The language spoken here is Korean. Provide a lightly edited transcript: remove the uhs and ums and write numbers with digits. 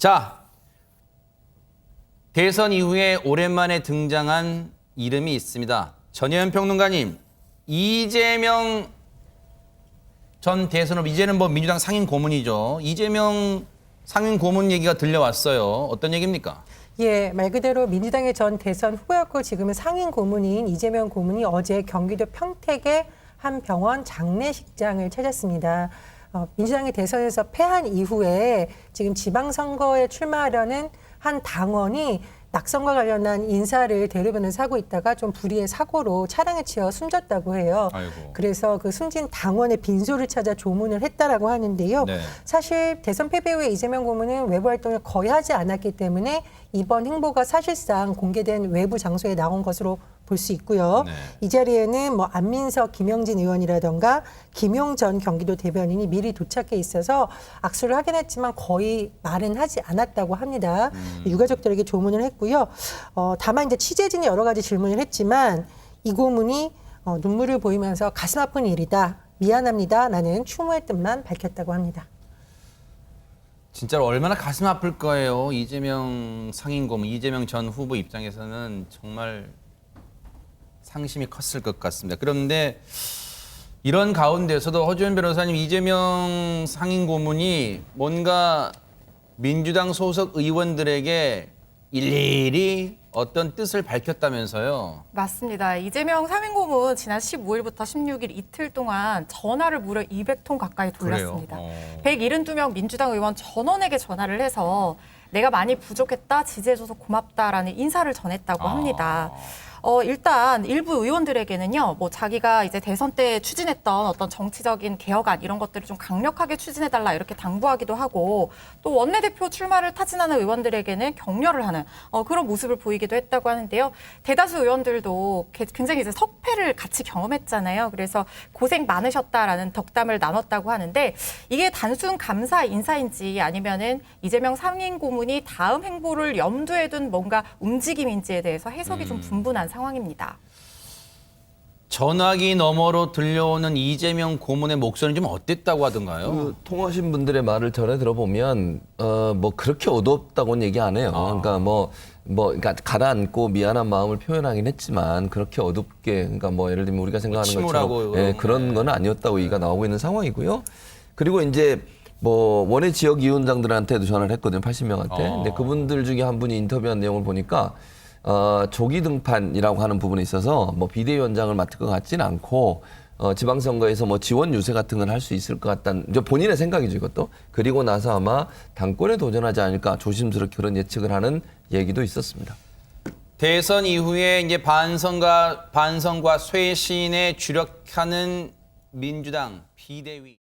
자, 대선 이후에 오랜만에 등장한 이름이 있습니다. 전혜연 평론가님, 이재명 전 대선 후보, 이제는 뭐 민주당 상임 고문이죠. 이재명 상임 고문 얘기가 들려왔어요. 어떤 얘기입니까? 예, 말 그대로 민주당의 전 대선 후보였고 지금은 상임 고문인 이재명 고문이 어제 경기도 평택의 한 병원 장례식장을 찾았습니다. 민주당이 대선에서 패한 이후에 지금 지방선거에 출마하려는 한 당원이 낙선과 관련한 인사를 대로변에서 하고 있다가 좀 불의의 사고로 차량에 치여 숨졌다고 해요. 아이고. 그래서 그 숨진 당원의 빈소를 찾아 조문을 했다라고 하는데요. 네. 사실 대선 패배 후에 이재명 고문은 외부 활동을 거의 하지 않았기 때문에 이번 행보가 사실상 공개된 외부 장소에 나온 것으로 볼 수 있고요. 네. 이 자리에는 뭐 안민석, 김영진 의원이라던가 김용 전 경기도 대변인이 미리 도착해 있어서 악수를 하긴 했지만 거의 말은 하지 않았다고 합니다. 유가족들에게 조문을 했고요. 다만 이제 취재진이 여러 가지 질문을 했지만 이 고문이 눈물을 보이면서 가슴 아픈 일이다, 미안합니다라는 추모의 뜻만 밝혔다고 합니다. 진짜로 얼마나 가슴 아플 거예요. 이재명 상임 고문, 이재명 전 후보 입장에서는 정말 상심이 컸을 것 같습니다. 그런데 이런 가운데서도 허주현 변호사님, 이재명 상임 고문이 뭔가 민주당 소속 의원들에게 일일이 어떤 뜻을 밝혔다면서요. 맞습니다. 이재명 상임고문 지난 15일부터 16일 이틀 동안 전화를 무려 200통 가까이 돌렸습니다. 172명 민주당 의원 전원에게 전화를 해서 내가 많이 부족했다, 지지해줘서 고맙다라는 인사를 전했다고 합니다. 일단 일부 의원들에게는요, 뭐 자기가 이제 대선 때 추진했던 어떤 정치적인 개혁안 이런 것들을 좀 강력하게 추진해달라 이렇게 당부하기도 하고, 또 원내대표 출마를 타진하는 의원들에게는 격려를 하는 그런 모습을 보이기도 했다고 하는데요. 대다수 의원들도 굉장히 이제 석패를 같이 경험했잖아요. 그래서 고생 많으셨다라는 덕담을 나눴다고 하는데, 이게 단순 감사 인사인지 아니면은 이재명 상임 고문이 다음 행보를 염두에 둔 뭔가 움직임인지에 대해서 해석이 좀 분분한 상황입니다. 전화기 너머로 들려오는 이재명 고문의 목소리는 좀 어땠다고 하던가요? 통화하신 분들의 말을 전해 들어보면 뭐 그렇게 어둡다고는 얘기 안 해요. 그러니까 그러니까 가라앉고 미안한 마음을 표현하긴 했지만 그렇게 어둡게, 그러니까 뭐 예를 들면 우리가 생각하는 것처럼 그런 건 아니었다고 얘기가 나오고 있는 상황이고요. 그리고 이제 뭐 원외 지역 위원장들한테도 전화를 했거든요. 80명한테. 근데 그분들 중에 한 분이 인터뷰한 내용을 보니까 조기 등판이라고 하는 부분에 있어서 뭐 비대위원장을 맡을 것 같지는 않고 지방선거에서 뭐 지원 유세 같은 건 할 수 있을 것 같다는 이제 본인의 생각이죠, 이것도. 그리고 나서 아마 당권에 도전하지 않을까 조심스럽게 그런 예측을 하는 얘기도 있었습니다. 대선 이후에 이제 반성과 쇄신에 주력하는 민주당 비대위.